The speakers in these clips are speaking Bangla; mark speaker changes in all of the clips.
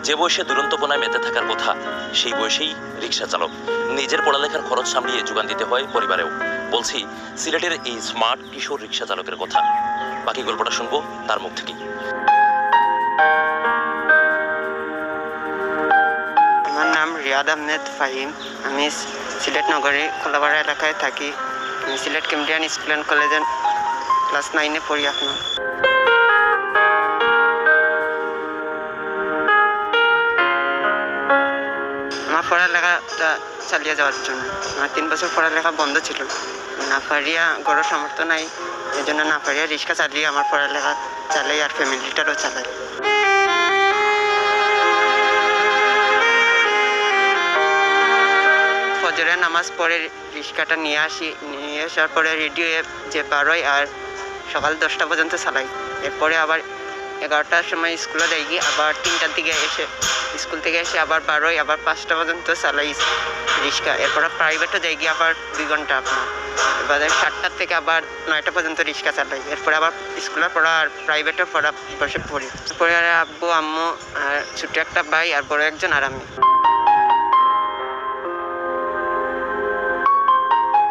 Speaker 1: যে বয়সে দুরন্তপনায় মেতে থাকার কথা সেই বয়সেই রিক্সা চালক। নিজের পড়ালেখার খরচ সামলিয়ে যোগান দিতে হয় পরিবারেও। বলছি সিলেটের এই স্মার্ট কিশোর রিক্সা চালকের কথা। বাকি গল্পটা শুনবো তার মুখ থেকেই।
Speaker 2: আমার নাম রিয়াদ আহমেদ ফাহিম। আমি সিলেট নগরী কোলাপাড়া এলাকায় থাকি। আমি সিলেট কেমব্রিয়ান স্কুল অ্যান্ড কলেজে ক্লাস 9-এ পড়ি এখন। আমার পড়ালেখাটা চালিয়ে যাওয়ার জন্য আমার 3 বছর পড়ালেখা বন্ধ ছিল। না পারিয়া গড়ের সামর্থ্য নাই, এই জন্য না পারিয়া রিক্সা চালিয়ে আমার পড়ালেখা চালাই আর ফ্যামিলিটারও চালাই। ফজরের নামাজ পড়ে রিক্সাটা নিয়ে আসার পরে রেডি হয়ে যে বারোই আর সকাল 10টা পর্যন্ত চালাই। এরপরে আবার 11টার সময় স্কুলে যাই গিয়ে আবার 3টার দিকে এসে স্কুল থেকে এসে আবার বারোই আবার 5টা পর্যন্ত চালাই রিক্সা। এরপরে প্রাইভেটও যাই গিয়ে আবার 2 ঘন্টা আপনার। এবারে 7টার থেকে আবার 9টা পর্যন্ত রিক্সা চালাই। এরপরে আবার স্কুলের পড়া আর প্রাইভেটও পড়া বসে পড়ি। এরপরে আর আব্বু আম্মু আর ছোটো একটা ভাই আর বড় একজন আর আমি।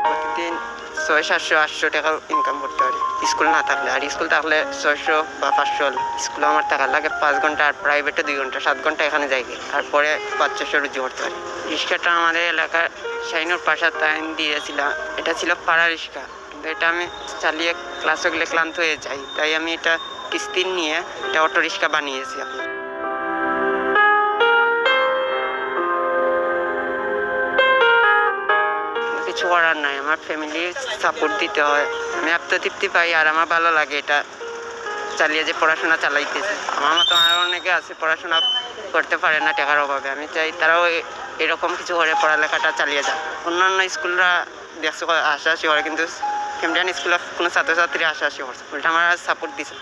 Speaker 2: প্রতিদিন 600-800 টাকা ইনকাম করতে পারি স্কুল না থাকলে। আর স্কুল থাকলে 600 বা 500। স্কুলে আমার টাকা লাগে 5 ঘন্টা আর প্রাইভেটে 2 ঘন্টা, 7 ঘন্টা এখানে যাই। তারপরে 500 রুজি করতে পারি। রিক্সাটা আমাদের এলাকার শাইনুর পাশা টাইম দিয়েছিলাম। এটা ছিল পাড়া রিক্সা, কিন্তু এটা আমি চালিয়ে ক্লাসে গেলে ক্লান্ত হয়ে যাই, তাই আমি এটা কিস্তি নিয়ে এটা অটো রিক্সা বানিয়েছি আমি। কিছু করার নাই, আমার ফ্যামিলির সাপোর্ট দিতে হয়। আমি আত্মতৃপ্তি পাই আর আমার ভালো লাগে এটা চালিয়ে যে পড়াশোনা চালাইতেছে। আমার মতো আরও অনেকে আছে পড়াশোনা করতে পারে না টাকার অভাবে। আমি চাই তারাও এরকম কিছু করে পড়ালেখাটা চালিয়ে যায়। অন্যান্য স্কুলরা দেখছো আশাআশি করে, কিন্তু কেমব্রিয়ান স্কুলের কোনো ছাত্রছাত্রী আশাআশি করছে, উল্টা আমার সাপোর্ট দিছে।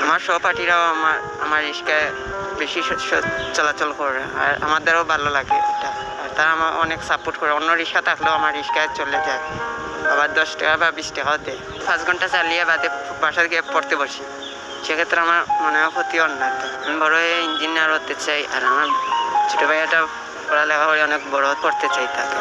Speaker 2: আমার সহপাঠীরাও আমার রিক্সায় বেশি চলাচল করে আর আমাদেরও ভালো লাগে এটা। আর তারা আমার অনেক সাপোর্ট করে। অন্য রিক্সা থাকলেও আমার রিক্সায় চলে যায়, আবার 10 টাকা বা 20 টাকাও দেয়। 5 ঘন্টা চালিয়ে বাদে বাসায় গিয়ে পড়তে বসি, সেক্ষেত্রে আমার মনে হয় ক্ষতি অন্যায়। আমি বড় হয়ে ইঞ্জিনিয়ার হতে চাই আর আমার ছোটো ভাইয়াটা পড়ালেখা করে অনেক বড় করতে চাই তাকে।